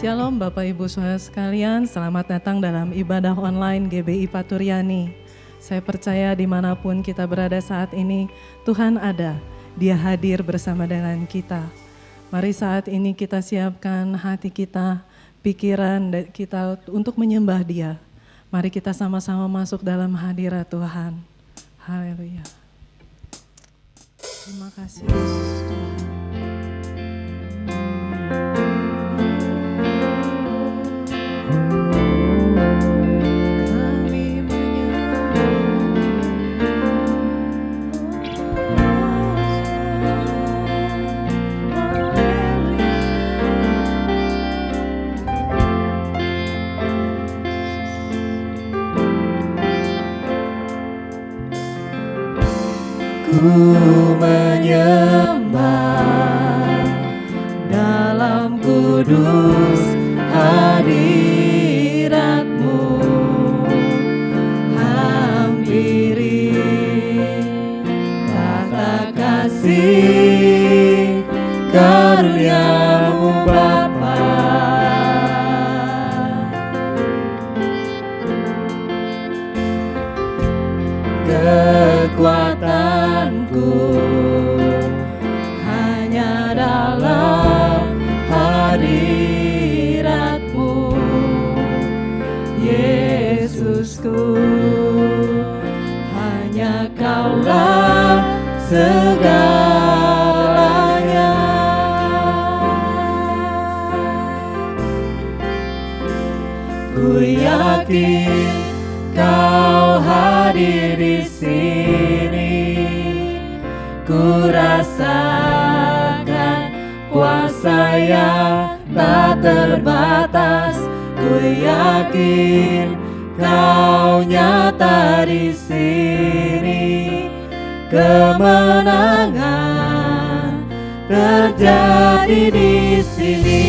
Shalom Bapak Ibu Saudara sekalian, selamat datang dalam ibadah online GBI Paturyani. Saya percaya dimanapun kita berada saat ini, Tuhan ada, Dia hadir bersama dengan kita. Mari saat ini kita siapkan hati kita, pikiran kita untuk menyembah Dia. Mari kita sama-sama masuk dalam hadirat Tuhan. Haleluya. Terima kasih Yesus Tuhan. Ku menyembah dalam kudus hadirat-Mu, hampiri tata kasih karunia-Mu Bapa. Kekuatanku hanya dalam hadirat-Mu, Yesusku, hanya Kaulah segalanya. Ku yakin Kau hadir di sini, ku rasakan kuasa yang tak terbatas. Ku yakin Kau nyata di sini, kemenangan terjadi di sini.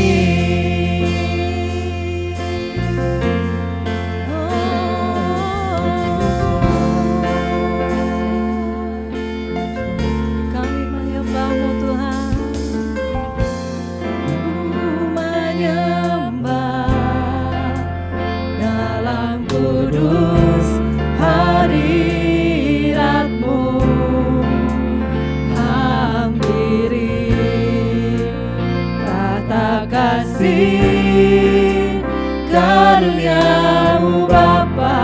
Kasih karunia-Mu Bapa.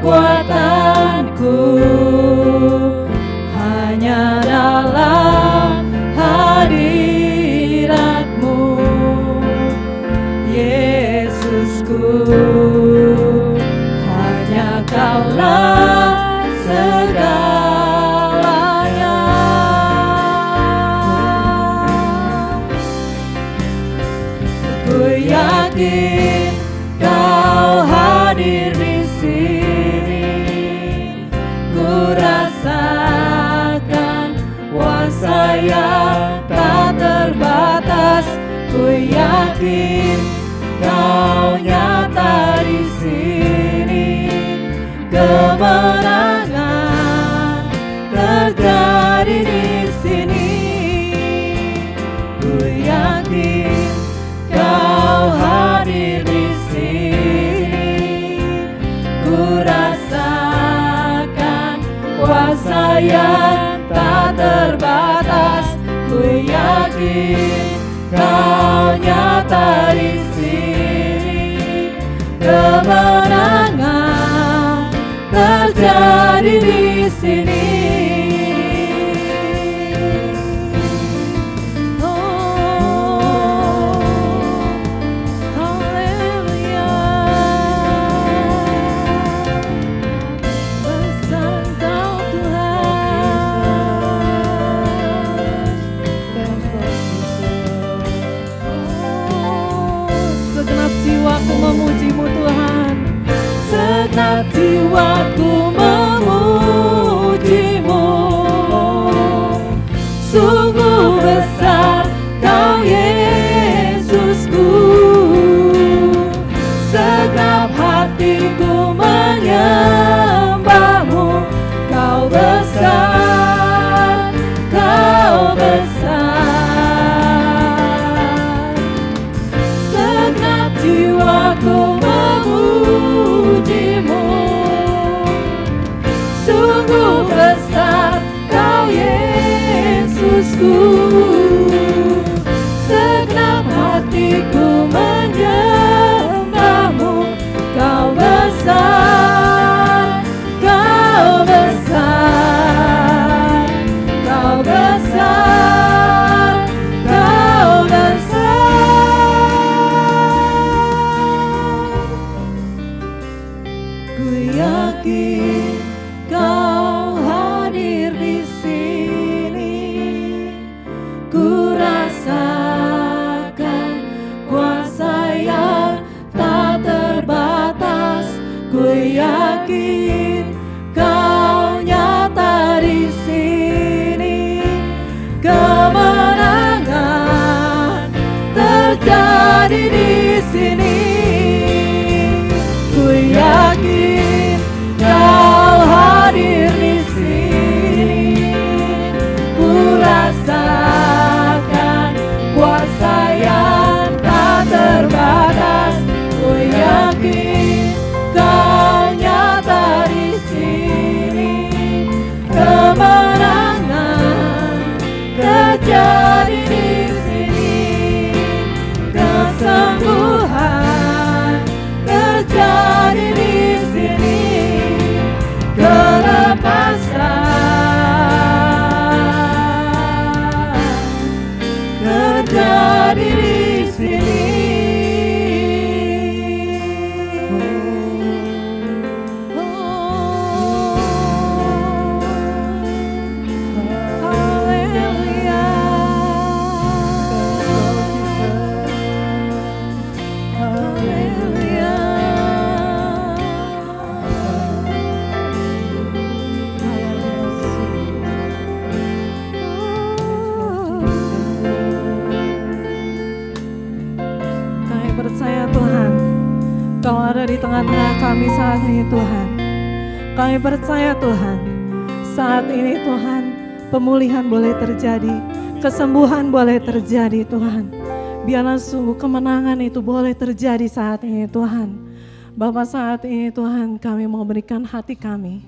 Kekuatanku hanya dalam hadirat-Mu, Yesusku, hanya Kaulah segalanya. Ku yakin Kau hadir di sini, ku rasakan kuasa yang tak terbatas. Ku yakin Kau nyata di sini, kemenangan terjadi di sini. Ku yakin Kau hadir di sini, ku rasakan kuasa yang tak terbatas. Ku yakin Kau nyata di sini, kemenangan terjadi di sini. Oh, haleluya. Besar Engkau Tuhan. Oh, segenap jiwaku memuji-Mu Tuhan. Segenap jiwaku memuji-Mu Yesusku, segenap hatiku menyembahmu. Kau besar, kau besar, kau besar, kau besar. Ku yakin kau hadir di sini, ku rasakan kuasa yang tak terbatas. Ku yakin kau nyata di sini, kemenangan terjadi di sini. Ku yakin kau hadir di sini, ku rasakan kuasa yang tak terbatas. Ku yakin kau nyata di sini, kemenangan terjadi di sini, kesembuhan terjadi di sini, kelepasan terjadi di sini. Haleluya. Haleluya. Kami percaya Tuhan, Kau ada di tengah-tengah kami saat ini Tuhan. Kami percaya Tuhan, saat ini Tuhan, pemulihan boleh terjadi, kesembuhan boleh terjadi Tuhan. Biarlah sungguh kemenangan itu boleh terjadi saat ini Tuhan. Bapa, saat ini Tuhan, kami mau berikan hati kami.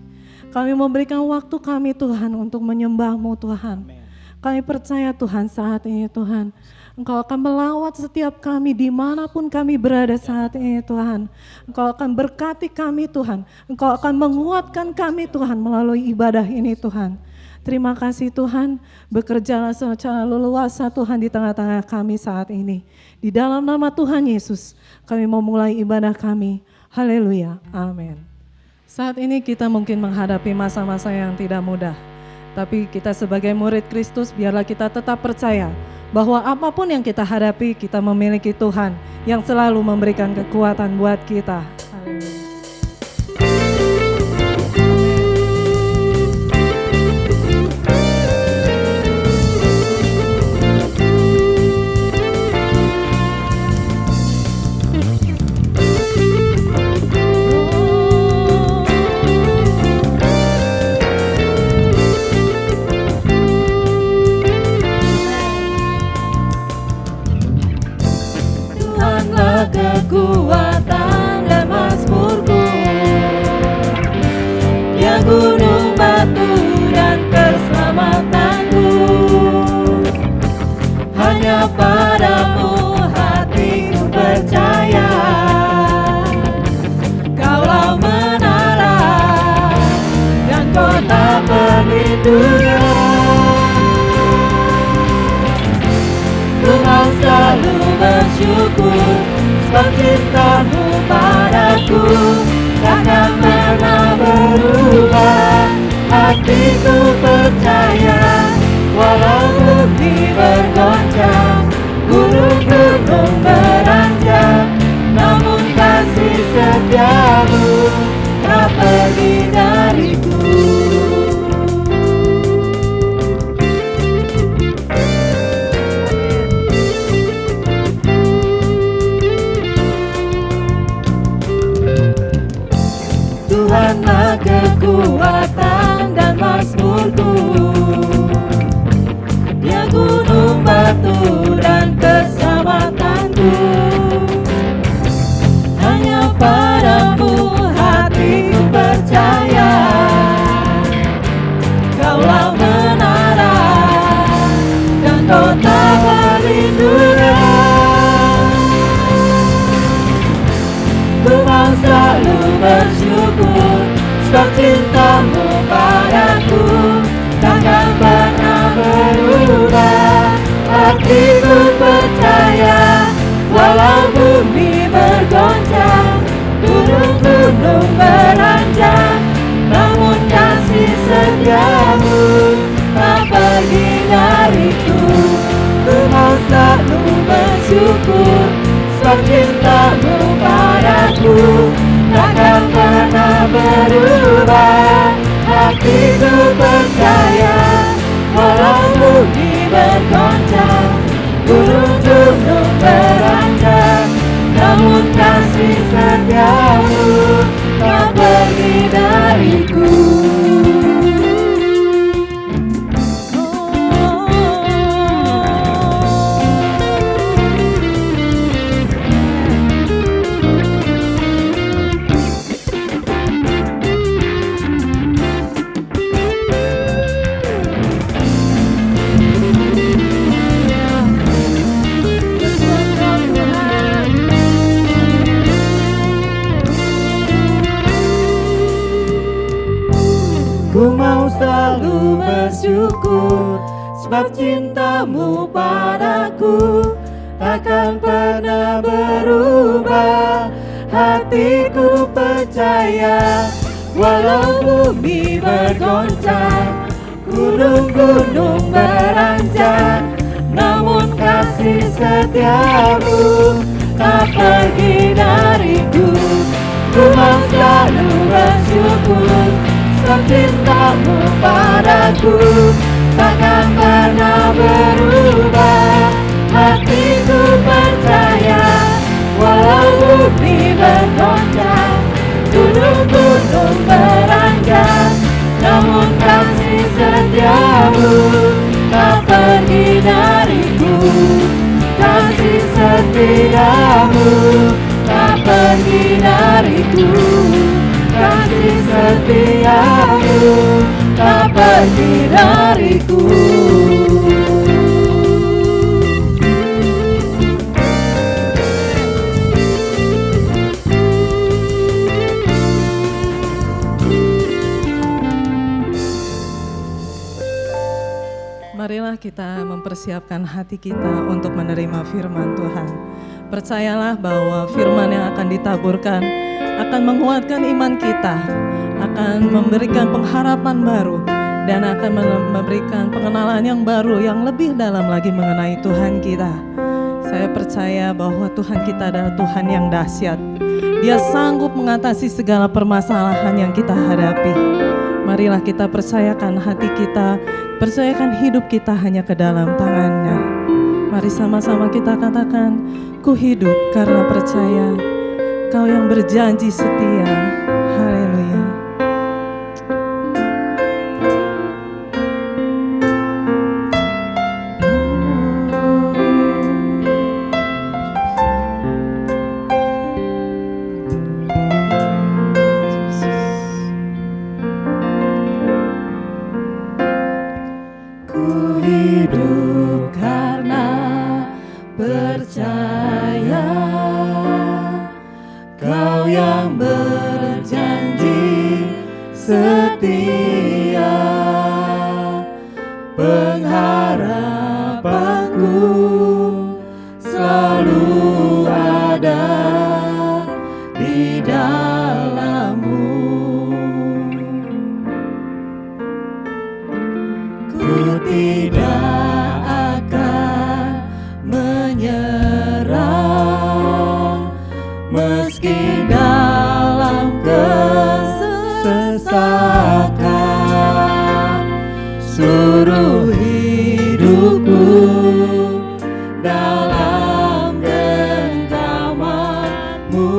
Kami memberikan waktu kami Tuhan untuk menyembah-Mu Tuhan. Kami percaya Tuhan saat ini Tuhan, Engkau akan melawat setiap kami dimanapun kami berada saat ini Tuhan. Engkau akan berkati kami Tuhan. Engkau akan menguatkan kami Tuhan melalui ibadah ini Tuhan. Terima kasih Tuhan, bekerjalah secara leluasa Tuhan di tengah-tengah kami saat ini. Di dalam nama Tuhan Yesus, kami mau mulai ibadah kami. Haleluya, amin. Saat ini kita mungkin menghadapi masa-masa yang tidak mudah. Tapi kita sebagai murid Kristus, biarlah kita tetap percaya bahwa apapun yang kita hadapi, kita memiliki Tuhan yang selalu memberikan kekuatan buat kita. Haleluya. Kekuatan dan mazmurku, ya gunung batu dan keselamatanku. Hanya padamu hatiku percaya, Kaulah menara dan kota perlindungan. Ku mau selalu bersyukur sebab cinta-Mu padaku takkan pernah berubah. Hatiku percaya, walau bumi bergoncang, gunung-gunung beranjak, namun kasih setia-Mu tak pergi dariku. Tuhanlah kekuatan dan mazmurku, kota perlindungan. Ku mau selalu bersyukur, sebab cintamu padaku takkan pernah berubah. Hatiku percaya, walau bumi bergoncang, gunung-gunung beranjak, namun kasih setiamu tak pergi dariku. Ku mau selalu bersyukur, sebab cintamu padaku takkan pernah berubah. Hatiku percaya, walau bumi bergoncang, gunung-gunung beranjak, namun kasih setiamu tak pergi dariku. Ku mau selalu bersyukur, sebab cintamu padaku takkan pernah berubah. Hatiku percaya, walau bumi bergoncang, gunung-gunung beranjak, namun kasih setiamu tak pergi dariku. Ku mau selalu bersyukur, sebab cintamu padaku takkan pernah berubah. Hatiku percaya, walau bumi bergoncang, gunung-gunung beranjak, namun kasih setiamu tak pergi dariku. Kasih setiamu tak pergi dariku. Kasih setiamu tak pergi dariku. Marilah kita mempersiapkan hati kita untuk menerima firman Tuhan. Percayalah bahwa firman yang akan ditaburkan akan menguatkan iman kita, akan memberikan pengharapan baru, dan akan memberikan pengenalan yang baru yang lebih dalam lagi mengenai Tuhan kita. Saya percaya bahwa Tuhan kita adalah Tuhan yang dahsyat. Dia sanggup mengatasi segala permasalahan yang kita hadapi. Marilah kita percayakan hati kita, percayakan hidup kita hanya ke dalam tangan-Nya. Mari sama-sama kita katakan, ku hidup karena percaya, Kau yang berjanji setia. Haleluya. Ku hidup karena percaya, Kau yang berjanji setia. Pengharapanku selalu ada di dalam-Mu. Ku tidak akan menyerah, meski dalam kesesakan. Suruh hidupku dalam genggaman-Mu.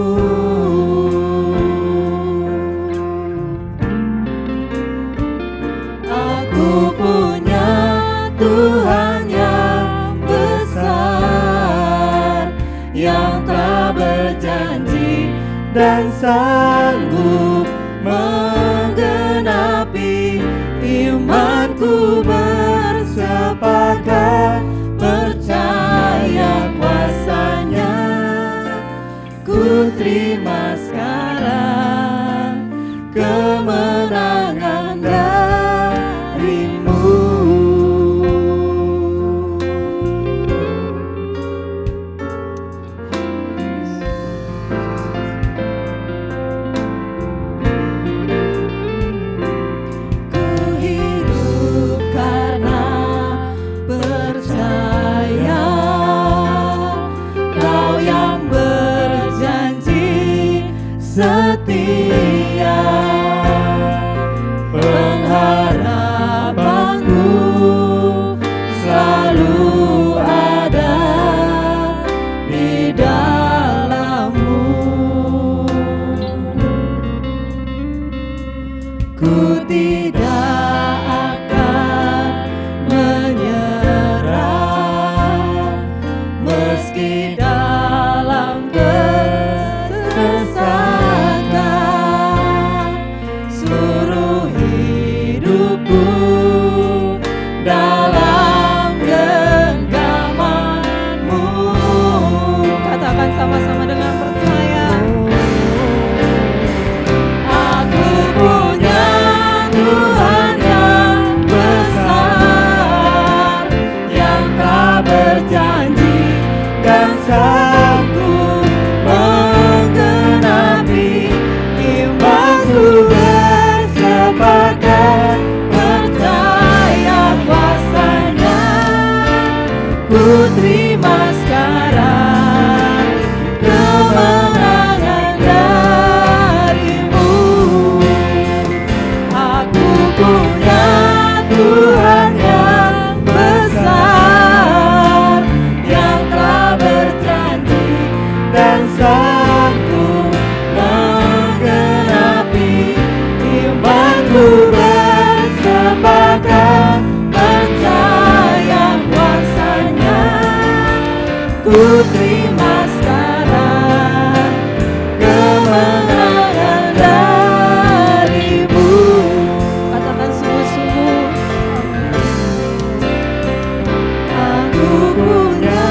Aku punya Tuhan yang besar, yang telah berjanji dan sanggup menggenapi. Imanku bersepakat terima sekarang kemenangan darimu. Aku punya Tuhan yang besar, yang telah berjanji dan sanggup menggenapi imanku bersepakat percaya kuasanya. Ku terima sekarang kemenangan darimu. Katakan sungguh-sungguh, aku punya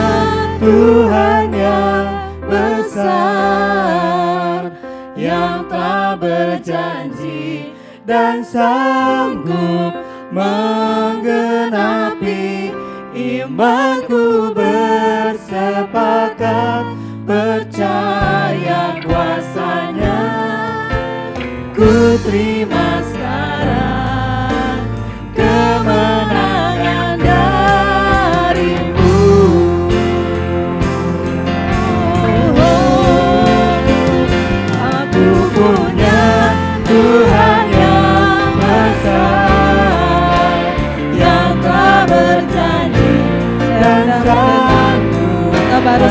Tuhan yang besar, yang telah berjanji dan sanggup menggenapi imanku bersepakat percaya kuasanya. Ku terima sekarang kemenangan darimu. Aku punya Tuhan yang besar, yang telah berjanji dan sanggup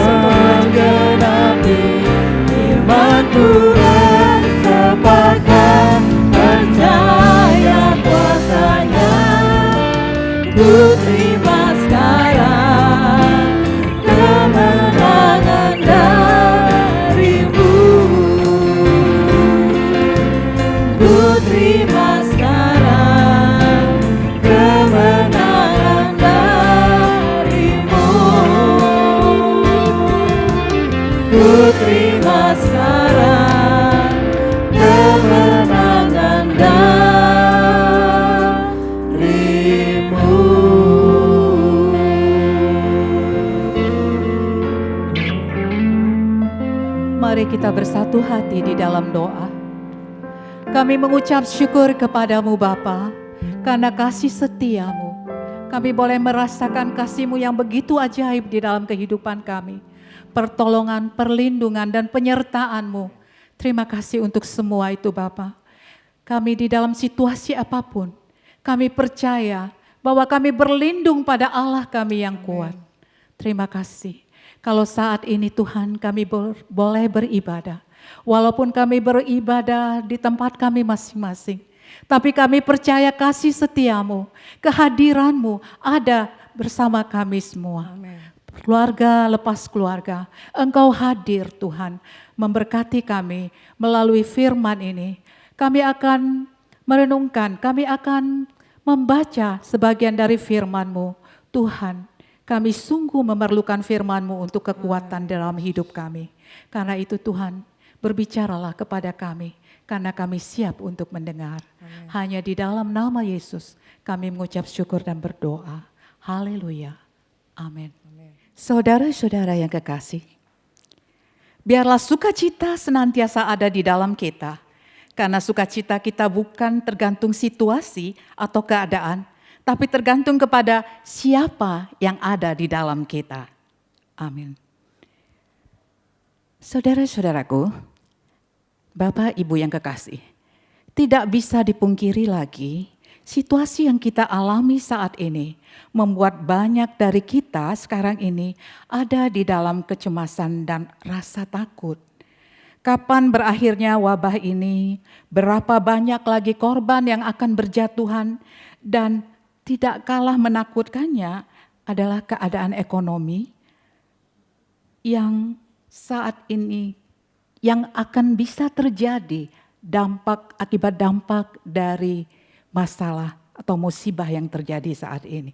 menggenapi imanku bersepakat percaya kuasanya. Ku terima sekarang kemenangan darimu. Ku terima sekarang kemenangan darimu. Ku terima sekarang kemenangan darimu. Mari kita bersatu hati di dalam doa. Kami mengucap syukur kepadamu Bapa, karena kasih setiamu. Kami boleh merasakan kasih-Mu yang begitu ajaib di dalam kehidupan kami. Pertolongan, perlindungan, dan penyertaan-Mu. Terima kasih untuk semua itu Bapa. Kami di dalam situasi apapun, kami percaya bahwa kami berlindung pada Allah kami yang kuat. Terima kasih. Kalau saat ini Tuhan kami boleh beribadah. Walaupun kami beribadah di tempat kami masing-masing. Tapi kami percaya kasih setiamu, kehadiranmu ada bersama kami semua. Amin. Keluarga lepas keluarga, Engkau hadir Tuhan, memberkati kami melalui firman ini. Kami akan merenungkan, kami akan membaca sebagian dari firman-Mu. Tuhan, kami sungguh memerlukan firman-Mu untuk kekuatan dalam hidup kami. Karena itu Tuhan, berbicaralah kepada kami, karena kami siap untuk mendengar. Amin. Hanya di dalam nama Yesus kami mengucap syukur dan berdoa. Haleluya. Amin. Saudara-saudara yang kekasih, biarlah sukacita senantiasa ada di dalam kita. Karena sukacita kita bukan tergantung situasi atau keadaan, tapi tergantung kepada siapa yang ada di dalam kita. Amin. Saudara-saudaraku, Bapak Ibu yang kekasih, tidak bisa dipungkiri lagi situasi yang kita alami saat ini membuat banyak dari kita sekarang ini ada di dalam kecemasan dan rasa takut. Kapan berakhirnya wabah ini? Berapa banyak lagi korban yang akan berjatuhan? Dan tidak kalah menakutkannya adalah keadaan ekonomi yang saat ini yang akan bisa terjadi akibat dampak dari masalah atau musibah yang terjadi saat ini.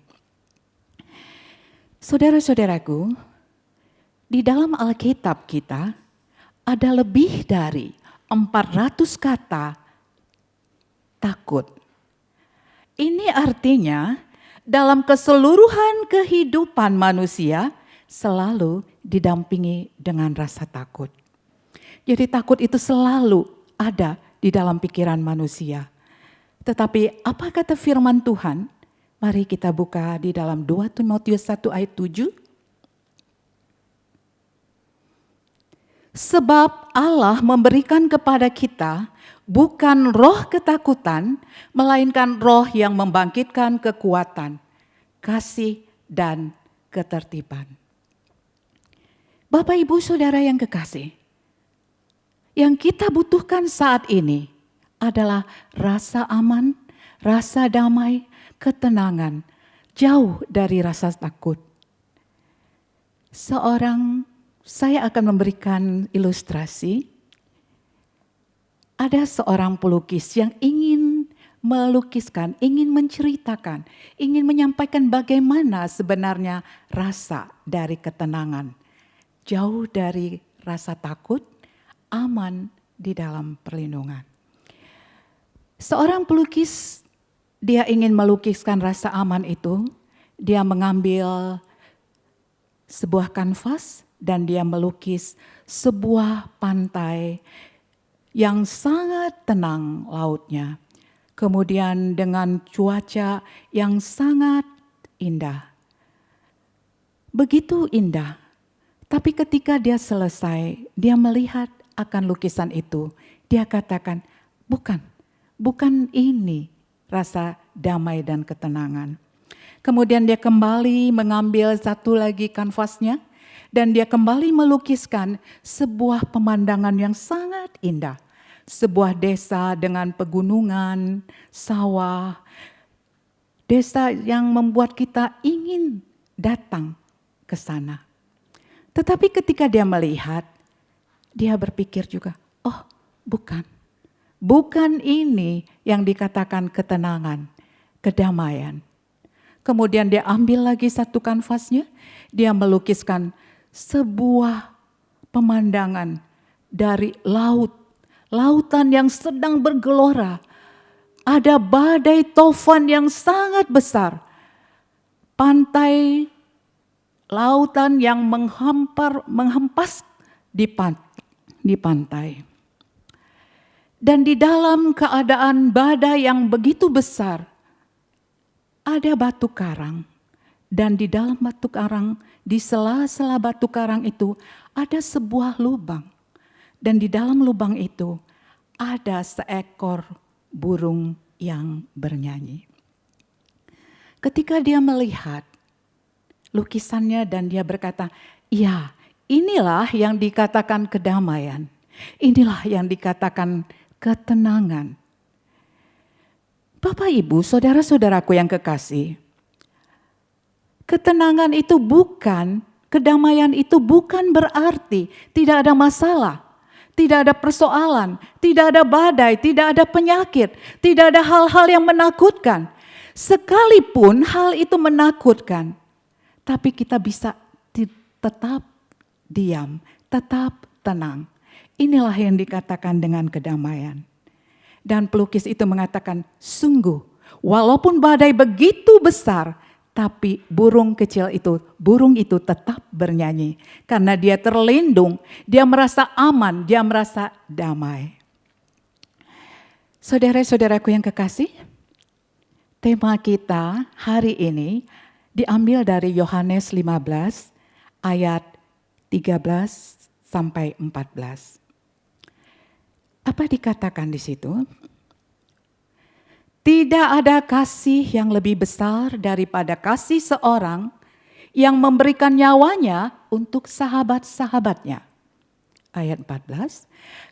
Saudara-saudaraku, di dalam Alkitab kita ada lebih dari 400 kata takut. Ini artinya dalam keseluruhan kehidupan manusia selalu didampingi dengan rasa takut. Jadi takut itu selalu ada di dalam pikiran manusia. Tetapi apa kata firman Tuhan? Mari kita buka di dalam 2 Timotius 1 ayat 7. Sebab Allah memberikan kepada kita bukan roh ketakutan, melainkan roh yang membangkitkan kekuatan, kasih, dan ketertiban. Bapak, Ibu, Saudara yang kekasih, yang kita butuhkan saat ini adalah rasa aman, rasa damai, ketenangan, jauh dari rasa takut. Saya akan memberikan ilustrasi. Ada seorang pelukis yang ingin melukiskan, ingin menceritakan, ingin menyampaikan bagaimana sebenarnya rasa dari ketenangan. Jauh dari rasa takut, aman di dalam perlindungan. Seorang pelukis, dia ingin melukiskan rasa aman itu. Dia mengambil sebuah kanvas dan dia melukis sebuah pantai yang sangat tenang lautnya. Kemudian dengan cuaca yang sangat indah. Begitu indah. Tapi ketika dia selesai, dia melihat akan lukisan itu. Dia katakan, bukan ini rasa damai dan ketenangan. Kemudian dia kembali mengambil satu lagi kanvasnya dan dia kembali melukiskan sebuah pemandangan yang sangat indah. Sebuah desa dengan pegunungan, sawah. Desa yang membuat kita ingin datang ke sana. Tetapi ketika dia melihat, dia berpikir juga, oh bukan ini yang dikatakan ketenangan, kedamaian. Kemudian dia ambil lagi satu kanvasnya, dia melukiskan sebuah pemandangan dari lautan yang sedang bergelora. Ada badai tofan yang sangat besar. Pantai, lautan yang menghempas di pantai. Dan di dalam keadaan badai yang begitu besar, ada batu karang. Dan di dalam batu karang, di sela-sela batu karang itu, ada sebuah lubang. Dan di dalam lubang itu, ada seekor burung yang bernyanyi. Ketika dia melihat lukisannya dan dia berkata, ya inilah yang dikatakan kedamaian. Inilah yang dikatakan ketenangan. Bapak, Ibu, saudara-saudaraku yang kekasih, ketenangan itu kedamaian itu bukan berarti tidak ada masalah, tidak ada persoalan, tidak ada badai, tidak ada penyakit, tidak ada hal-hal yang menakutkan. Sekalipun hal itu menakutkan, tapi kita bisa tetap diam, tetap tenang. Inilah yang dikatakan dengan kedamaian. Dan pelukis itu mengatakan, sungguh walaupun badai begitu besar, tapi burung itu tetap bernyanyi. Karena dia terlindung, dia merasa aman, dia merasa damai. Saudara-saudaraku yang kekasih, tema kita hari ini diambil dari Yohanes 15 ayat 13 sampai 14. Apa dikatakan di situ? Tidak ada kasih yang lebih besar daripada kasih seorang yang memberikan nyawanya untuk sahabat-sahabatnya. Ayat 14,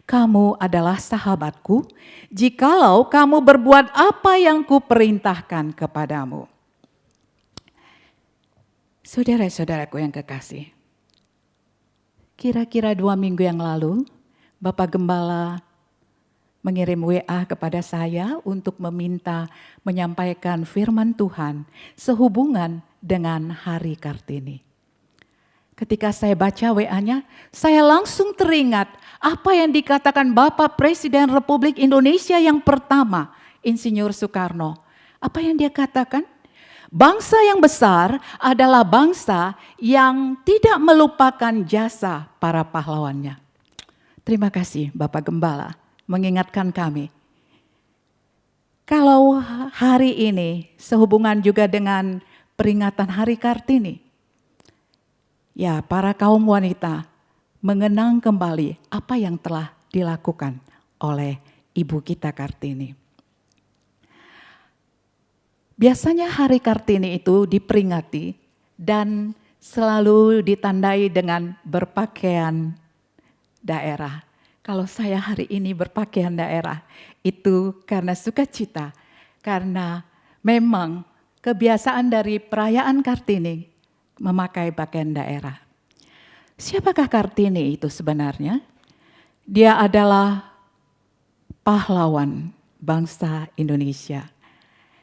kamu adalah sahabatku jikalau kamu berbuat apa yang kuperintahkan kepadamu. Saudara-saudaraku yang kekasih, kira-kira 2 minggu yang lalu, Bapak Gembala mengirim WA kepada saya untuk menyampaikan firman Tuhan sehubungan dengan Hari Kartini. Ketika saya baca WA-nya, saya langsung teringat apa yang dikatakan Bapak Presiden Republik Indonesia yang pertama, Insinyur Soekarno. Apa yang dia katakan? Bangsa yang besar adalah bangsa yang tidak melupakan jasa para pahlawannya. Terima kasih Bapak Gembala mengingatkan kami. Kalau hari ini sehubungan juga dengan peringatan Hari Kartini, ya para kaum wanita mengenang kembali apa yang telah dilakukan oleh Ibu kita Kartini. Biasanya Hari Kartini itu diperingati dan selalu ditandai dengan berpakaian daerah. Kalau saya hari ini berpakaian daerah, itu karena sukacita, karena memang kebiasaan dari perayaan Kartini memakai pakaian daerah. Siapakah Kartini itu sebenarnya? Dia adalah pahlawan bangsa Indonesia.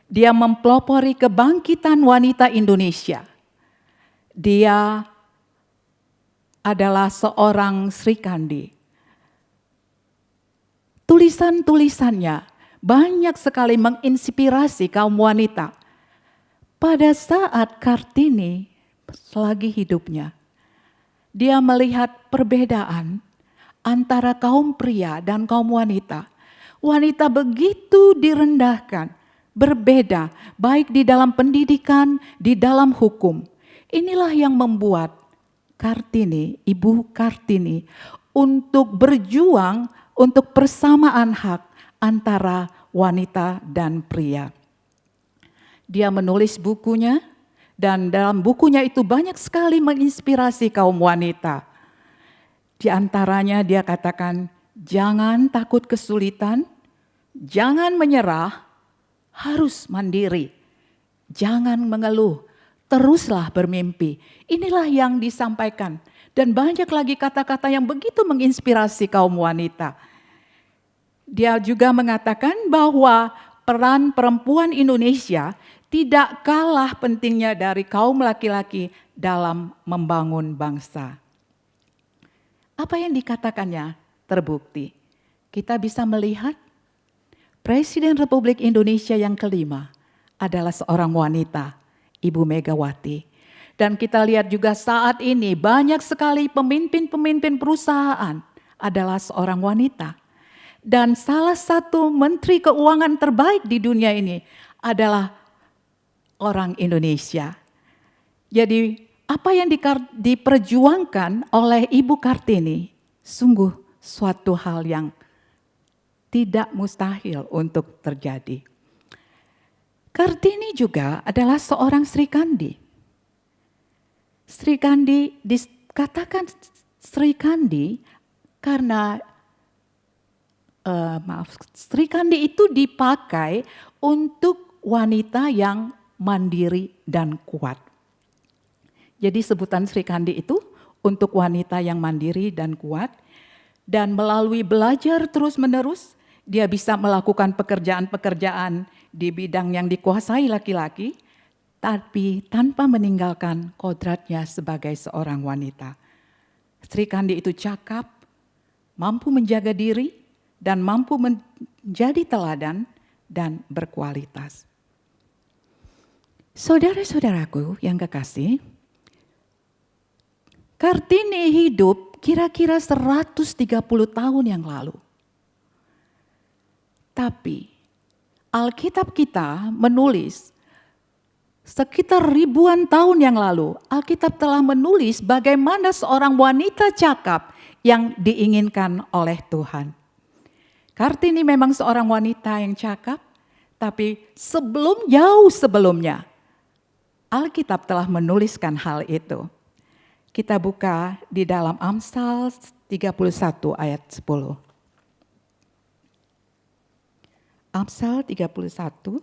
Dia mempelopori kebangkitan wanita Indonesia. Dia adalah seorang Sri Kandi. Tulisan-tulisannya banyak sekali menginspirasi kaum wanita. Pada saat Kartini selagi hidupnya, dia melihat perbedaan antara kaum pria dan kaum wanita. Wanita begitu direndahkan, berbeda baik di dalam pendidikan, di dalam hukum. Inilah yang membuat Kartini, Ibu Kartini, untuk berjuang untuk persamaan hak antara wanita dan pria. Dia menulis bukunya, dan dalam bukunya itu banyak sekali menginspirasi kaum wanita. Di antaranya dia katakan, jangan takut kesulitan, jangan menyerah, harus mandiri, jangan mengeluh, teruslah bermimpi. Inilah yang disampaikan. Dan banyak lagi kata-kata yang begitu menginspirasi kaum wanita. Dia juga mengatakan bahwa peran perempuan Indonesia tidak kalah pentingnya dari kaum laki-laki dalam membangun bangsa. Apa yang dikatakannya terbukti. Kita bisa melihat Presiden Republik Indonesia yang kelima adalah seorang wanita, Ibu Megawati. Dan kita lihat juga saat ini banyak sekali pemimpin-pemimpin perusahaan adalah seorang wanita. Dan salah satu menteri keuangan terbaik di dunia ini adalah orang Indonesia. Jadi apa yang diperjuangkan oleh Ibu Kartini sungguh suatu hal yang tidak mustahil untuk terjadi. Kartini juga adalah seorang Sri Kandi. Sri Kandi dikatakan Sri Kandi karena Sri Kandi itu dipakai untuk wanita yang mandiri dan kuat. Jadi sebutan Sri Kandi itu untuk wanita yang mandiri dan kuat, dan melalui belajar terus-menerus dia bisa melakukan pekerjaan-pekerjaan di bidang yang dikuasai laki-laki, tapi tanpa meninggalkan kodratnya sebagai seorang wanita. Sri Kandi itu cakap, mampu menjaga diri, dan mampu menjadi teladan dan berkualitas. Saudara-saudaraku yang kekasih, Kartini hidup kira-kira 130 tahun yang lalu. Tapi Alkitab kita menulis sekitar ribuan tahun yang lalu, Alkitab telah menulis bagaimana seorang wanita cakap yang diinginkan oleh Tuhan. Kartini memang seorang wanita yang cakap, tapi jauh sebelumnya, Alkitab telah menuliskan hal itu. Kita buka di dalam Amsal 31 ayat 10. Amsal 31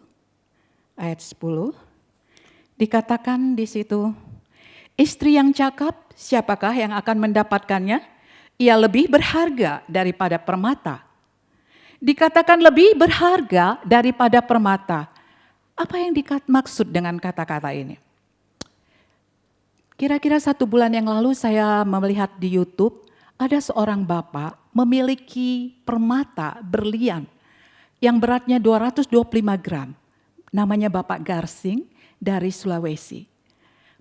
ayat 10. Dikatakan di situ, istri yang cakap, siapakah yang akan mendapatkannya? Ia lebih berharga daripada permata. Dikatakan lebih berharga daripada permata. Apa yang maksud dengan kata-kata ini? Kira-kira 1 bulan yang lalu saya melihat di YouTube, ada seorang bapak memiliki permata berlian yang beratnya 225 gram. Namanya Bapak Garsing dari Sulawesi.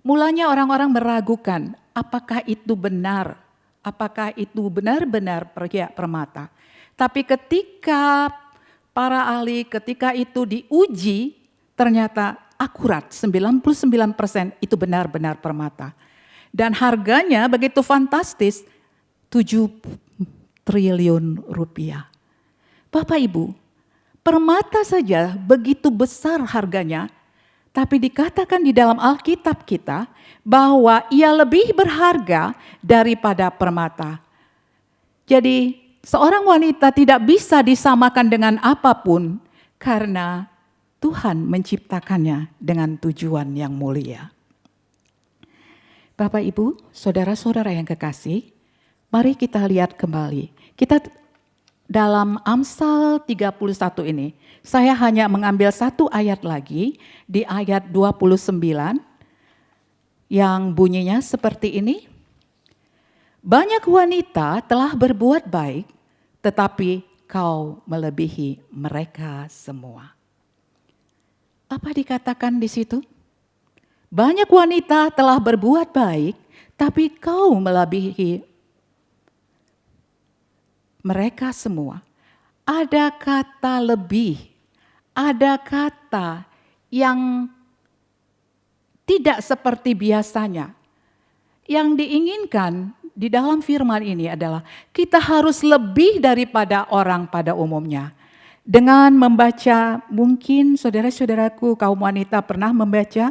Mulanya orang-orang meragukan apakah itu benar, apakah itu benar-benar permata. Tapi ketika para ahli, ketika itu diuji, ternyata akurat 99% itu benar-benar permata. Dan harganya begitu fantastis, 7 triliun rupiah. Bapak Ibu, permata saja begitu besar harganya, tapi dikatakan di dalam Alkitab kita bahwa ia lebih berharga daripada permata. Jadi seorang wanita tidak bisa disamakan dengan apapun karena Tuhan menciptakannya dengan tujuan yang mulia. Bapak Ibu, saudara-saudara yang kekasih, mari kita lihat kembali. Kita dalam Amsal 31 ini, saya hanya mengambil satu ayat lagi di ayat 29 yang bunyinya seperti ini. Banyak wanita telah berbuat baik, tetapi kau melebihi mereka semua. Apa dikatakan di situ? Banyak wanita telah berbuat baik, tapi kau melebihi mereka semua. Ada kata lebih, ada kata yang tidak seperti biasanya. Yang diinginkan di dalam firman ini adalah kita harus lebih daripada orang pada umumnya. Dengan membaca, mungkin saudara-saudaraku kaum wanita pernah membaca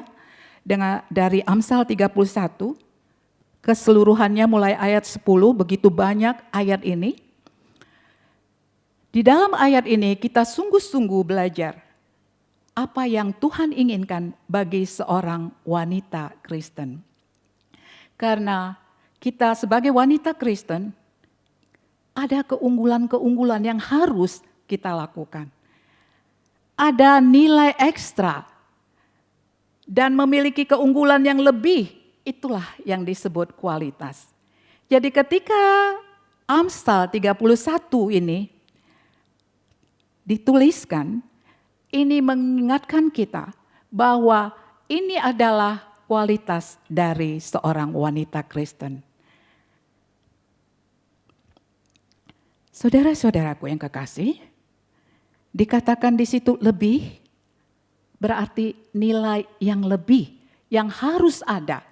dari Amsal 31, keseluruhannya mulai ayat 10, begitu banyak ayat ini. Di dalam ayat ini kita sungguh-sungguh belajar apa yang Tuhan inginkan bagi seorang wanita Kristen. Karena kita sebagai wanita Kristen, ada keunggulan-keunggulan yang harus kita lakukan. Ada nilai ekstra dan memiliki keunggulan yang lebih, itulah yang disebut kualitas. Jadi ketika Amsal 31 ini dituliskan, ini mengingatkan kita bahwa ini adalah kualitas dari seorang wanita Kristen. Saudara-saudaraku yang kekasih, dikatakan di situ lebih, berarti nilai yang lebih yang harus ada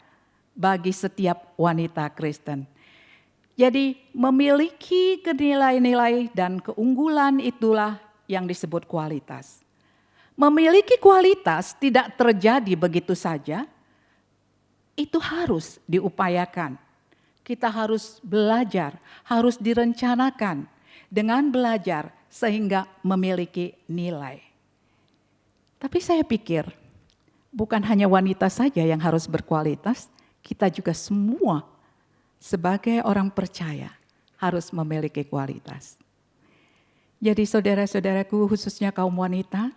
bagi setiap wanita Kristen. Jadi memiliki nilai-nilai dan keunggulan itulah yang disebut kualitas. Memiliki kualitas tidak terjadi begitu saja, itu harus diupayakan. Kita harus belajar, harus direncanakan dengan belajar sehingga memiliki nilai. Tapi saya pikir bukan hanya wanita saja yang harus berkualitas, kita juga semua sebagai orang percaya harus memiliki kualitas. Jadi saudara-saudaraku khususnya kaum wanita,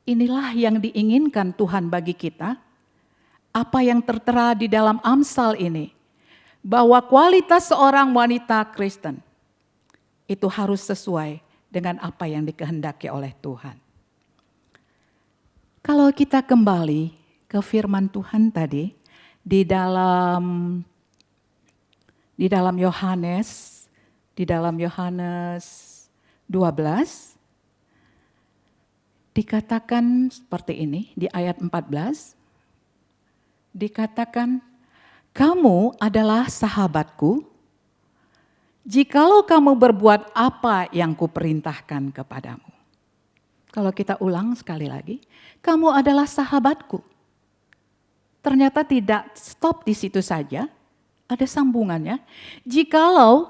inilah yang diinginkan Tuhan bagi kita. Apa yang tertera di dalam Amsal ini, bahwa kualitas seorang wanita Kristen itu harus sesuai dengan apa yang dikehendaki oleh Tuhan. Kalau kita kembali ke firman Tuhan tadi di dalam Yohanes 12 dikatakan seperti ini di ayat 14, dikatakan, kamu adalah sahabatku jikalau kamu berbuat apa yang kuperintahkan kepadamu. Kalau kita ulang sekali lagi, kamu adalah sahabatku. Ternyata tidak stop di situ saja, ada sambungannya. Jikalau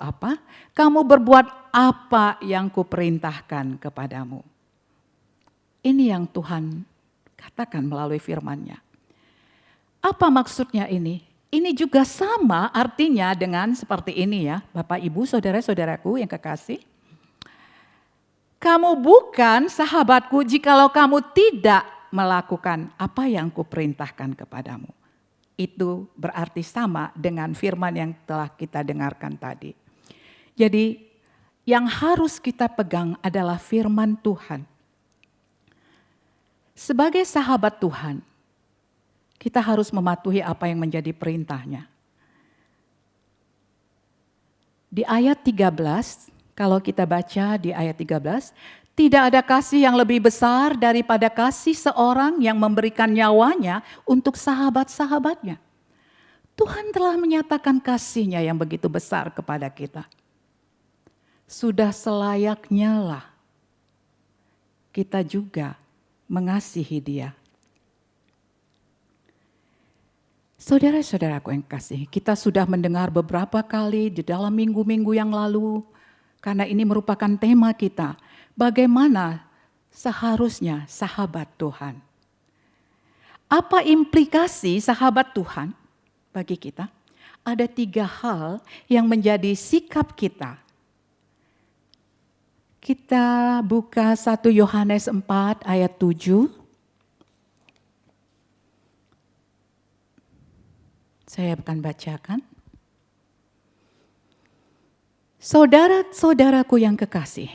apa? Kamu berbuat apa yang kuperintahkan kepadamu. Ini yang Tuhan katakan melalui firman-Nya. Apa maksudnya ini? Ini juga sama artinya dengan seperti ini ya, Bapak Ibu, saudara-saudaraku yang kekasih. Kamu bukan sahabatku jikalau kamu tidak melakukan apa yang kuperintahkan kepadamu. Itu berarti sama dengan firman yang telah kita dengarkan tadi. Jadi yang harus kita pegang adalah firman Tuhan. Sebagai sahabat Tuhan, kita harus mematuhi apa yang menjadi perintahnya. Di ayat 13, kalau kita baca di ayat 13, tidak ada kasih yang lebih besar daripada kasih seorang yang memberikan nyawanya untuk sahabat-sahabatnya. Tuhan telah menyatakan kasih-Nya yang begitu besar kepada kita. Sudah selayaknya lah kita juga mengasihi Dia. Saudara-saudaraku yang kasih, kita sudah mendengar beberapa kali di dalam minggu-minggu yang lalu, karena ini merupakan tema kita, bagaimana seharusnya sahabat Tuhan. Apa implikasi sahabat Tuhan bagi kita? Ada 3 hal yang menjadi sikap kita. Kita buka 1 Yohanes 4 ayat 7. Saya akan bacakan. Saudara-saudaraku yang kekasih,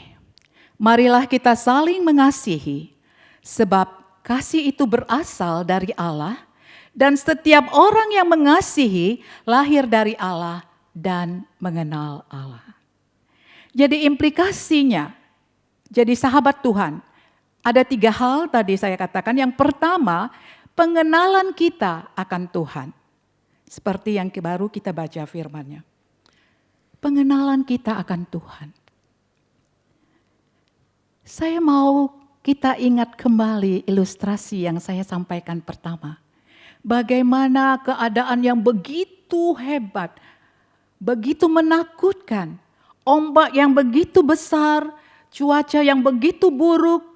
marilah kita saling mengasihi, sebab kasih itu berasal dari Allah, dan setiap orang yang mengasihi lahir dari Allah dan mengenal Allah. Jadi implikasinya, jadi sahabat Tuhan, ada 3 hal tadi saya katakan. Yang pertama, pengenalan kita akan Tuhan. Seperti yang baru kita baca firman-Nya. Pengenalan kita akan Tuhan. Saya mau kita ingat kembali ilustrasi yang saya sampaikan pertama. Bagaimana keadaan yang begitu hebat, begitu menakutkan, ombak yang begitu besar, cuaca yang begitu buruk,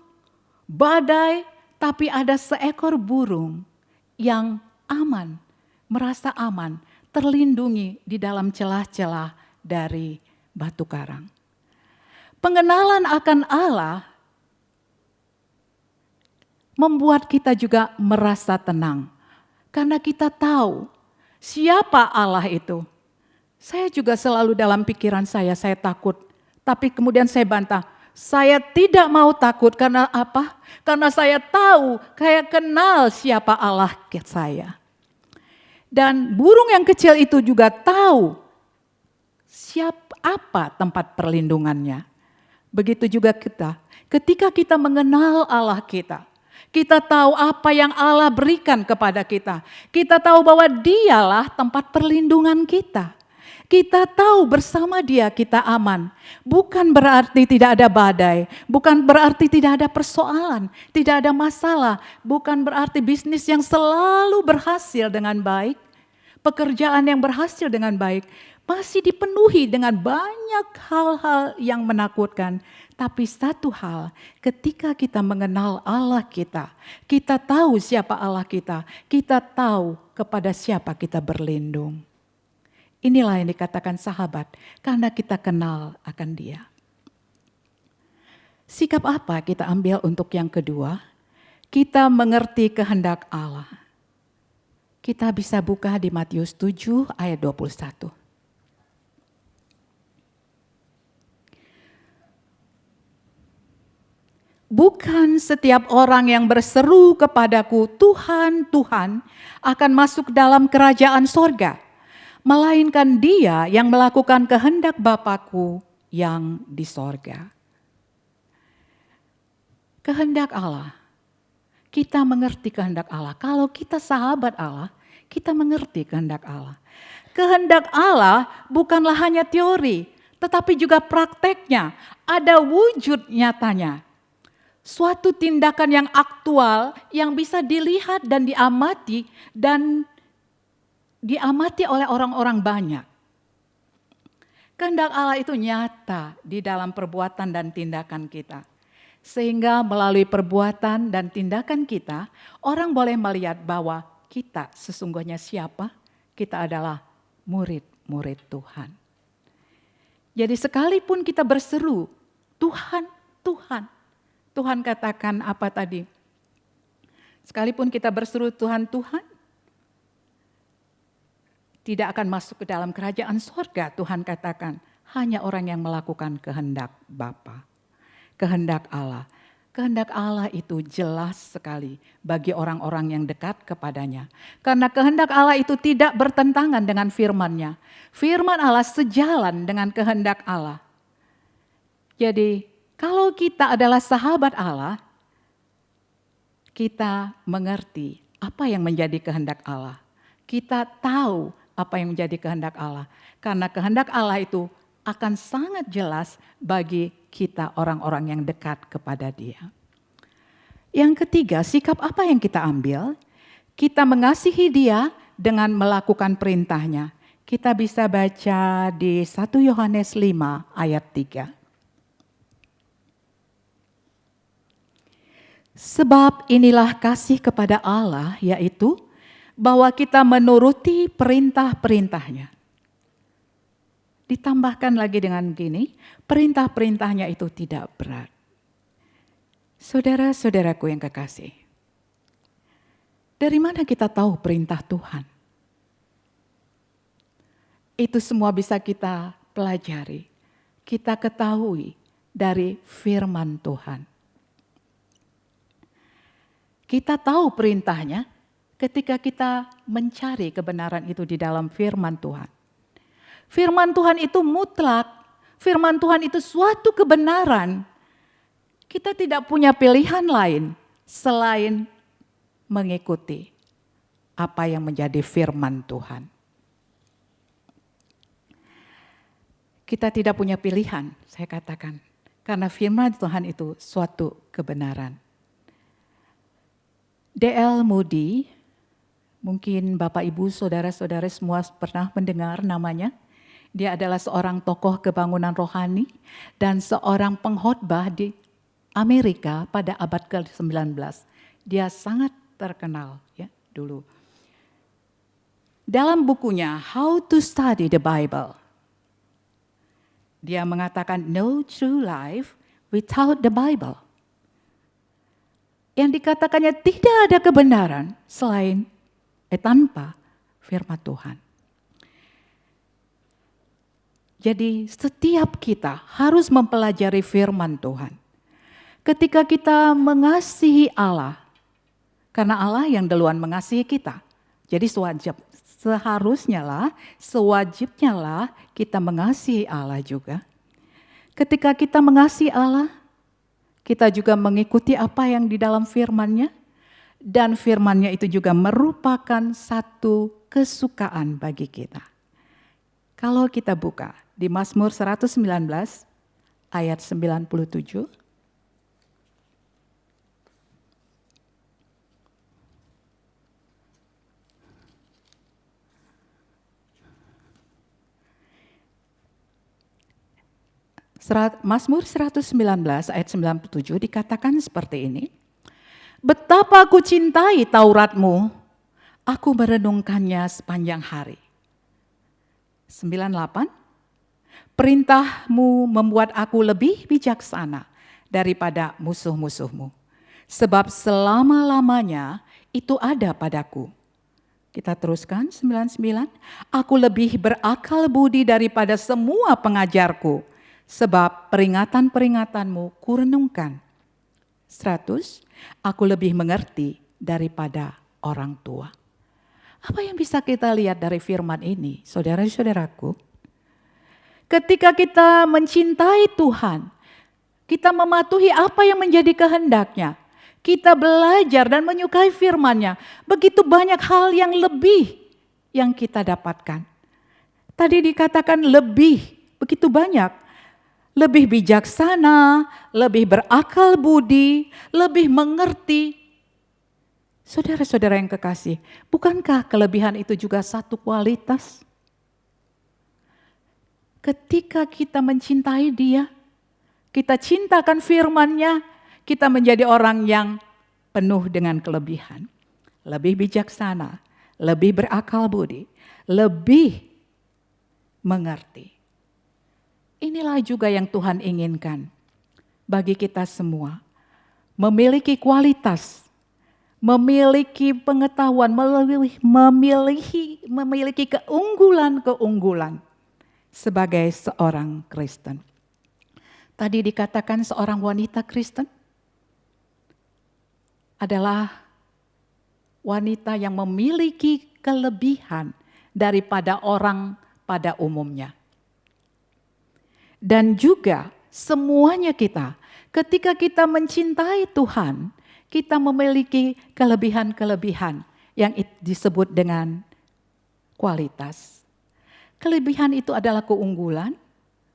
badai, tapi ada seekor burung yang aman, merasa aman, terlindungi di dalam celah-celah dari batu karang. Pengenalan akan Allah membuat kita juga merasa tenang. Karena kita tahu siapa Allah itu. Saya juga selalu dalam pikiran saya takut. Tapi kemudian saya bantah, saya tidak mau takut karena apa? Karena saya tahu, saya kenal siapa Allah saya. Dan burung yang kecil itu juga tahu apa tempat perlindungannya. Begitu juga kita, ketika kita mengenal Allah kita tahu apa yang Allah berikan kepada kita. Kita tahu bahwa Dialah tempat perlindungan kita. Kita tahu bersama Dia kita aman. Bukan berarti tidak ada badai, bukan berarti tidak ada persoalan, tidak ada masalah, bukan berarti bisnis yang selalu berhasil dengan baik, pekerjaan yang berhasil dengan baik, masih dipenuhi dengan banyak hal-hal yang menakutkan. Tapi satu hal, ketika kita mengenal Allah kita tahu siapa Allah kita tahu kepada siapa kita berlindung. Inilah yang dikatakan sahabat, karena kita kenal akan Dia. Sikap apa kita ambil untuk yang kedua? Kita mengerti kehendak Allah. Kita bisa buka di Matius 7 ayat 21. Bukan setiap orang yang berseru kepadaku, Tuhan, Tuhan, akan masuk dalam kerajaan sorga, melainkan dia yang melakukan kehendak Bapa-Ku yang di sorga. Kehendak Allah, kita mengerti kehendak Allah. Kalau kita sahabat Allah, kita mengerti kehendak Allah. Kehendak Allah bukanlah hanya teori, tetapi juga prakteknya, ada wujud nyatanya. Suatu tindakan yang aktual yang bisa dilihat dan diamati oleh orang-orang banyak. Kehendak Allah itu nyata di dalam perbuatan dan tindakan kita. Sehingga melalui perbuatan dan tindakan kita, orang boleh melihat bahwa kita sesungguhnya siapa? Kita adalah murid-murid Tuhan. Jadi sekalipun kita berseru, Tuhan, Tuhan. Tuhan katakan apa tadi? Sekalipun kita berseru Tuhan, Tuhan, tidak akan masuk ke dalam kerajaan sorga. Tuhan katakan, hanya orang yang melakukan kehendak Bapa, kehendak Allah. Kehendak Allah itu jelas sekali bagi orang-orang yang dekat kepadanya. Karena kehendak Allah itu tidak bertentangan dengan firman-Nya. Firman Allah sejalan dengan kehendak Allah. Jadi, kalau kita adalah sahabat Allah, kita mengerti apa yang menjadi kehendak Allah. Kita tahu apa yang menjadi kehendak Allah. Karena kehendak Allah itu akan sangat jelas bagi kita orang-orang yang dekat kepada Dia. Yang ketiga, sikap apa yang kita ambil? Kita mengasihi Dia dengan melakukan perintahnya. Kita bisa baca di 1 Yohanes 5 ayat 3. Sebab inilah kasih kepada Allah, yaitu bahwa kita menuruti perintah-perintahnya. Ditambahkan lagi dengan gini, perintah-perintahnya itu tidak berat. Saudara-saudaraku yang kekasih, dari mana kita tahu perintah Tuhan? Itu semua bisa kita pelajari, kita ketahui dari firman Tuhan. Kita tahu perintahnya ketika kita mencari kebenaran itu di dalam firman Tuhan. Firman Tuhan itu mutlak, firman Tuhan itu suatu kebenaran. Kita tidak punya pilihan lain selain mengikuti apa yang menjadi firman Tuhan. Kita tidak punya pilihan, saya katakan, karena firman Tuhan itu suatu kebenaran. D.L. Moody, mungkin Bapak Ibu, saudara-saudara semua pernah mendengar namanya. Dia adalah seorang tokoh kebangunan rohani dan seorang pengkhotbah di Amerika pada abad ke-19. Dia sangat terkenal ya dulu. Dalam bukunya How to Study the Bible, dia mengatakan no true life without the Bible. Yang dikatakannya tidak ada kebenaran selain tanpa firman Tuhan. Jadi setiap kita harus mempelajari firman Tuhan. Ketika kita mengasihi Allah, karena Allah yang duluan mengasihi kita. Jadi sewajibnya lah kita mengasihi Allah juga. Ketika kita mengasihi Allah, kita juga mengikuti apa yang di dalam firman-Nya. Dan firman-Nya itu juga merupakan satu kesukaan bagi kita. Kalau kita buka di Mazmur 119 ayat 97. Mazmur 119 ayat 97 dikatakan seperti ini. Betapa aku cintai Taurat-Mu, aku merenungkannya sepanjang hari. 98. Perintah-Mu membuat aku lebih bijaksana daripada musuh-musuh-Mu. Sebab selama-lamanya itu ada padaku. Kita teruskan 99. Aku lebih berakal budi daripada semua pengajarku. Sebab peringatan-peringatanmu kurenungkan. 100, aku lebih mengerti daripada orang tua. Apa yang bisa kita lihat dari firman ini, saudara-saudaraku? Ketika kita mencintai Tuhan, kita mematuhi apa yang menjadi kehendaknya, kita belajar dan menyukai firman-Nya, begitu banyak hal yang lebih yang kita dapatkan. Tadi dikatakan lebih, begitu banyak. Lebih bijaksana, lebih berakal budi, lebih mengerti. Saudara-saudara yang kekasih, bukankah kelebihan itu juga satu kualitas? Ketika kita mencintai Dia, kita cintakan firman-Nya, kita menjadi orang yang penuh dengan kelebihan. Lebih bijaksana, lebih berakal budi, lebih mengerti. Inilah juga yang Tuhan inginkan bagi kita semua. Memiliki kualitas, memiliki pengetahuan, memiliki keunggulan-keunggulan sebagai seorang Kristen. Tadi dikatakan seorang wanita Kristen adalah wanita yang memiliki kelebihan daripada orang pada umumnya. Dan juga semuanya kita, ketika kita mencintai Tuhan, kita memiliki kelebihan-kelebihan yang disebut dengan kualitas. Kelebihan itu adalah keunggulan,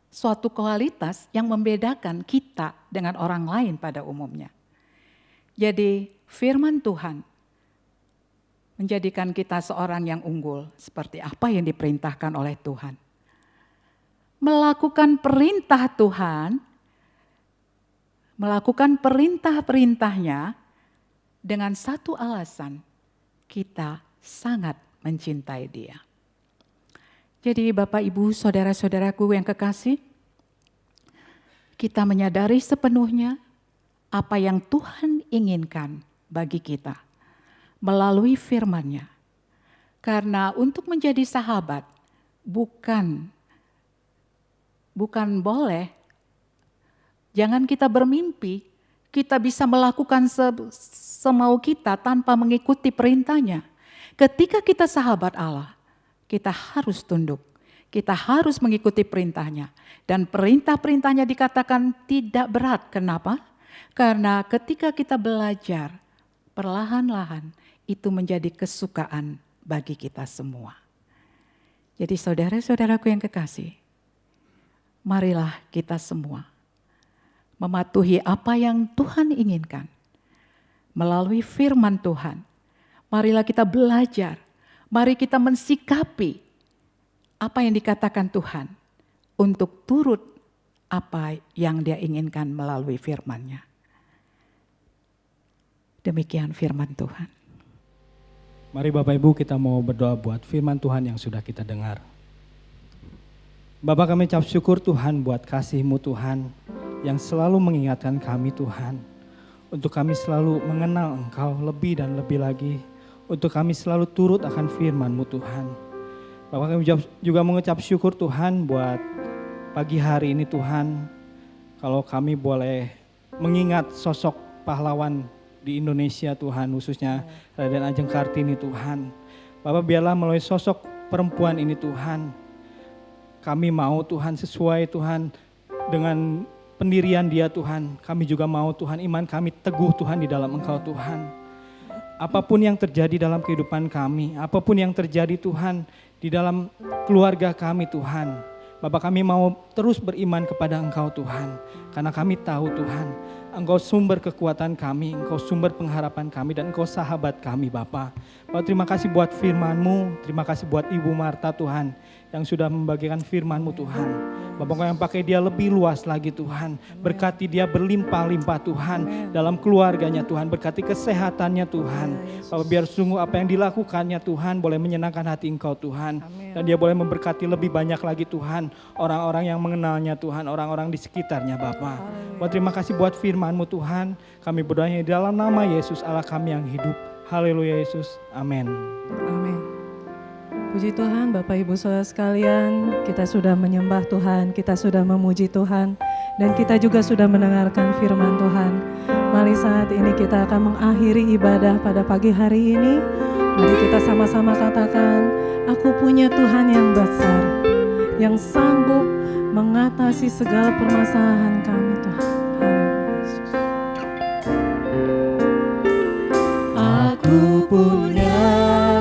suatu kualitas yang membedakan kita dengan orang lain pada umumnya. Jadi firman Tuhan menjadikan kita seorang yang unggul seperti apa yang diperintahkan oleh Tuhan. Melakukan perintah Tuhan, melakukan perintah-perintahnya dengan satu alasan, kita sangat mencintai Dia. Jadi Bapak, Ibu, saudara-saudaraku yang kekasih, kita menyadari sepenuhnya apa yang Tuhan inginkan bagi kita melalui firman-Nya. Karena untuk menjadi sahabat bukan boleh, jangan kita bermimpi kita bisa melakukan semau kita tanpa mengikuti perintahnya. Ketika kita sahabat Allah, kita harus tunduk, kita harus mengikuti perintahnya. Dan perintah-perintahnya dikatakan tidak berat. Kenapa? Karena ketika kita belajar, perlahan-lahan itu menjadi kesukaan bagi kita semua. Jadi saudara-saudaraku yang kekasih, marilah kita semua mematuhi apa yang Tuhan inginkan melalui firman Tuhan. Marilah kita belajar, mari kita mensikapi apa yang dikatakan Tuhan untuk turut apa yang Dia inginkan melalui firman-Nya. Demikian firman Tuhan. Mari Bapak Ibu kita mau berdoa buat firman Tuhan yang sudah kita dengar. Bapak, kami ucap syukur Tuhan buat kasih-Mu Tuhan yang selalu mengingatkan kami Tuhan. Untuk kami selalu mengenal Engkau lebih dan lebih lagi. Untuk kami selalu turut akan firman-Mu Tuhan. Bapak, kami juga mengucap syukur Tuhan buat pagi hari ini Tuhan. Kalau kami boleh mengingat sosok pahlawan di Indonesia Tuhan, khususnya Raden Ajeng Kartini Tuhan. Bapak, biarlah melalui sosok perempuan ini Tuhan, kami mau Tuhan sesuai Tuhan dengan pendirian dia Tuhan. Kami juga mau Tuhan iman kami teguh Tuhan di dalam Engkau Tuhan. Apapun yang terjadi dalam kehidupan kami, apapun yang terjadi Tuhan di dalam keluarga kami Tuhan, Bapak, kami mau terus beriman kepada Engkau Tuhan. Karena kami tahu Tuhan, Engkau sumber kekuatan kami, Engkau sumber pengharapan kami, dan Engkau sahabat kami Bapak. Bapak, terima kasih buat firman-Mu, terima kasih buat Ibu Marta Tuhan yang sudah membagikan firman-Mu Tuhan. Bapak, Engkau yang pakai dia lebih luas lagi Tuhan. Berkati dia berlimpah-limpah Tuhan dalam keluarganya Tuhan. Berkati kesehatannya Tuhan. Bapak, biar sungguh apa yang dilakukannya Tuhan boleh menyenangkan hati Engkau Tuhan. Dan dia boleh memberkati lebih banyak lagi Tuhan orang-orang yang mengenalnya Tuhan, orang-orang di sekitarnya Bapak. Bapak, terima kasih buat firman-Mu Tuhan. Kami berdoanya di dalam nama Yesus Allah kami yang hidup. Haleluya Yesus. Amin. Amin. Puji Tuhan, Bapak Ibu Saudara sekalian, kita sudah menyembah Tuhan, kita sudah memuji Tuhan, dan kita juga sudah mendengarkan firman Tuhan. Mari saat ini kita akan mengakhiri ibadah pada pagi hari ini. Mari kita sama-sama katakan, aku punya Tuhan yang besar, yang sanggup mengatasi segala permasalahan kami Tuhan. Haleluya Yesus. Aku punya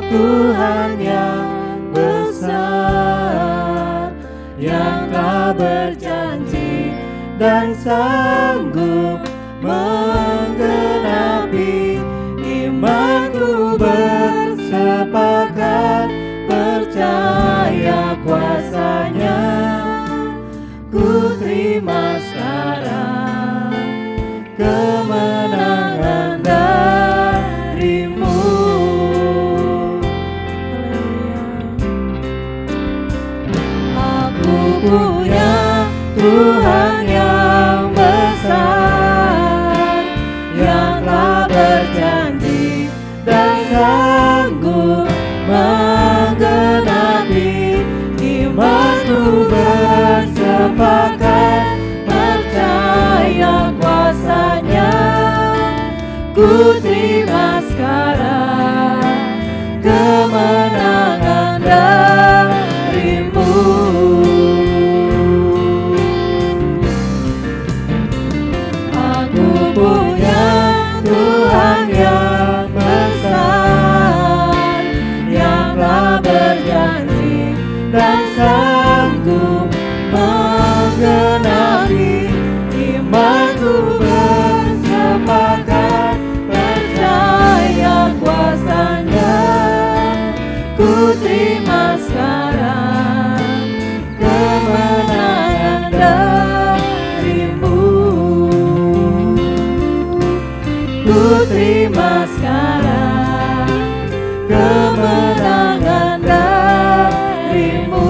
Tuhan yang besar, yang telah berjanji dan sanggup menggenapi. Imanku bersepakat percaya kuasa-Nya. Ku terima sekarang kemenangan dari-Mu. Punya Tuhan yang besar, yang telah berjanji dan sanggup menggenapi. Imanku bersepakat percaya kuasa-Nya. Ku terima sekarang kemenangan dari-Mu. Punya Tuhan yang besar, yang telah berjanji terima sekarang kemenangan darimu. Ku terima sekarang kemenangan darimu.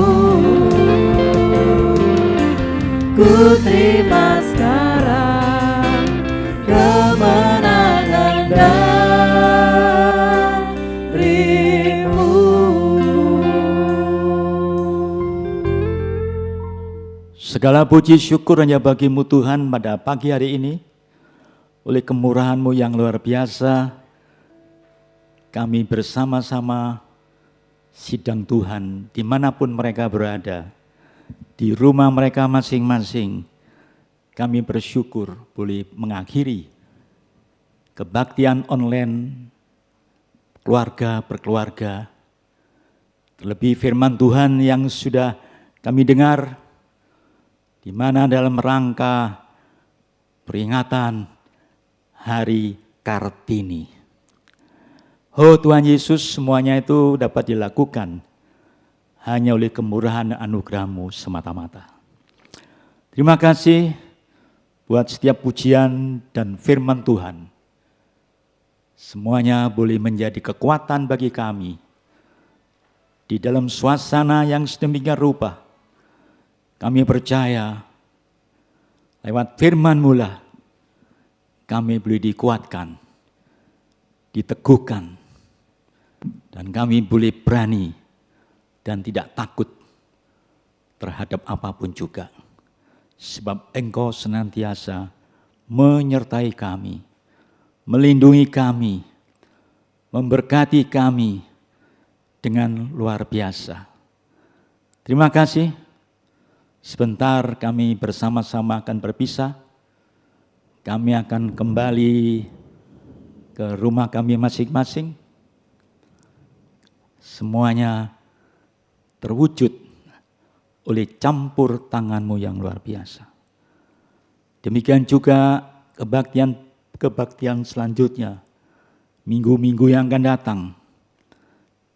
Ku terima sekarang kemenangan darimu. Segala puji syukur hanya bagimu Tuhan pada pagi hari ini. Oleh kemurahan-Mu yang luar biasa, kami bersama-sama sidang Tuhan dimanapun mereka berada. Di rumah mereka masing-masing, kami bersyukur boleh mengakhiri kebaktian online keluarga per keluarga. Terlebih firman Tuhan yang sudah kami dengar, di mana dalam rangka peringatan Hari Kartini. Oh Tuhan Yesus, semuanya itu dapat dilakukan hanya oleh kemurahan anugerah-Mu semata-mata. Terima kasih buat setiap pujian dan firman Tuhan. Semuanya boleh menjadi kekuatan bagi kami di dalam suasana yang sedemikian rupa. Kami percaya lewat firman-Mu lah kami boleh dikuatkan, diteguhkan, dan kami boleh berani dan tidak takut terhadap apapun juga. Sebab Engkau senantiasa menyertai kami, melindungi kami, memberkati kami dengan luar biasa. Terima kasih. Sebentar kami bersama-sama akan berpisah. Kami akan kembali ke rumah kami masing-masing. Semuanya terwujud oleh campur tangan-Mu yang luar biasa. Demikian juga kebaktian selanjutnya, minggu-minggu yang akan datang.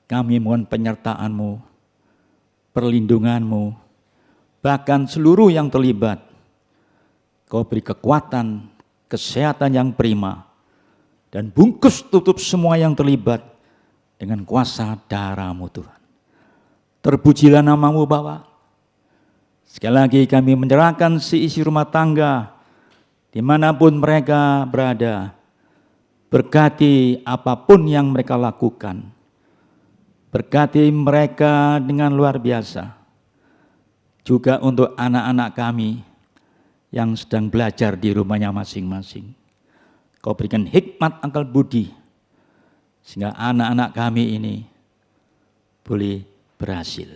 Kami mohon penyertaan-Mu, perlindungan-Mu, bahkan seluruh yang terlibat. Kau beri kekuatan, kesehatan yang prima, dan bungkus tutup semua yang terlibat dengan kuasa darah-Mu Tuhan. Terpujilah nama-Mu Bapa. Sekali lagi kami menyerahkan seisi rumah tangga, dimanapun mereka berada. Berkati apapun yang mereka lakukan. Berkati mereka dengan luar biasa. Juga untuk anak-anak kami yang sedang belajar di rumahnya masing-masing. Kau berikan hikmat akal budi, sehingga anak-anak kami ini boleh berhasil.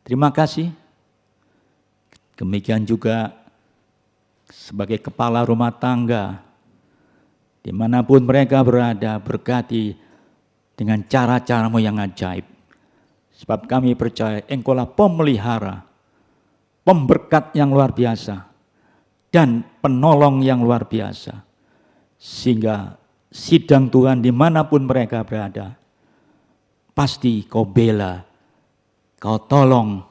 Terima kasih. Demikian juga sebagai kepala rumah tangga, dimanapun mereka berada, berkati dengan cara-cara-Mu yang ajaib. Sebab kami percaya Engkaulah pemelihara, pemberkat yang luar biasa, dan penolong yang luar biasa. Sehingga sidang Tuhan dimanapun mereka berada, pasti Kau bela, Kau tolong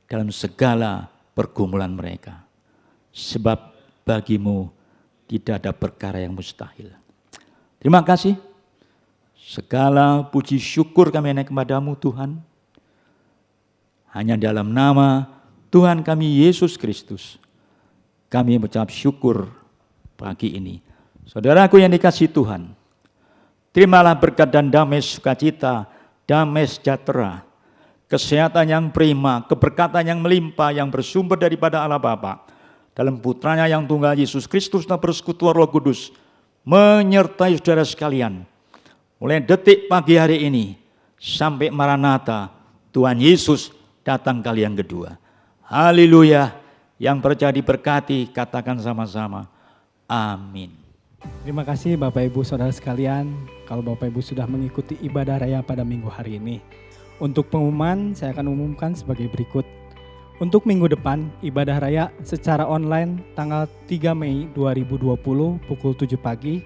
dalam segala pergumulan mereka. Sebab bagi-Mu tidak ada perkara yang mustahil. Terima kasih. Segala puji syukur kami naik kepada-Mu Tuhan. Hanya dalam nama Tuhan kami Yesus Kristus, kami mengucap syukur pagi ini. Saudaraku yang dikasihi Tuhan, terimalah berkat dan damai sukacita, damai sejahtera, kesehatan yang prima, keberkatan yang melimpah yang bersumber daripada Allah Bapa, dalam putranya yang tunggal Yesus Kristus dan persekutuan Roh Kudus, menyertai saudara sekalian, mulai detik pagi hari ini, sampai Maranatha, Tuhan Yesus datang kali yang kedua. Haleluya, yang percaya diberkati, katakan sama-sama, amin. Terima kasih Bapak Ibu Saudara sekalian, kalau Bapak Ibu sudah mengikuti ibadah raya pada minggu hari ini. Untuk pengumuman saya akan umumkan sebagai berikut. Untuk minggu depan, ibadah raya secara online tanggal 3 Mei 2020 pukul 7 pagi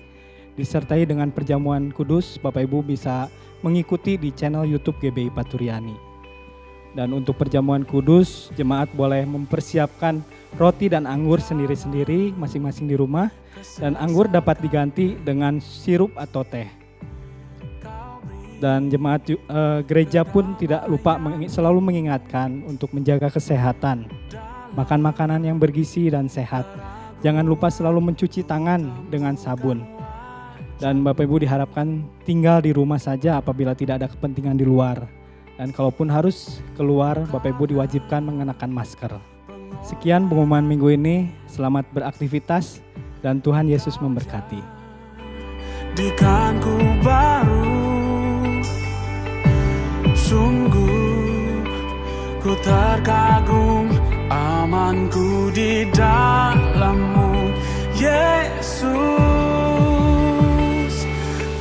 disertai dengan perjamuan kudus, Bapak Ibu bisa mengikuti di channel YouTube GBI Paturyani. Dan untuk perjamuan kudus, jemaat boleh mempersiapkan roti dan anggur sendiri-sendiri masing-masing di rumah, dan anggur dapat diganti dengan sirup atau teh. Dan jemaat gereja pun tidak lupa selalu mengingatkan untuk menjaga kesehatan, makan makanan yang bergizi dan sehat. Jangan lupa selalu mencuci tangan dengan sabun. Dan Bapak Ibu diharapkan tinggal di rumah saja apabila tidak ada kepentingan di luar. Dan kalaupun harus keluar, Bapak Ibu diwajibkan mengenakan masker. Sekian pengumuman minggu ini, selamat beraktivitas dan Tuhan Yesus memberkati. Dikanku baru, sungguh ku terkagum, amanku di dalam-Mu, Yesus.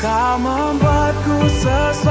Kau membuatku sesuatu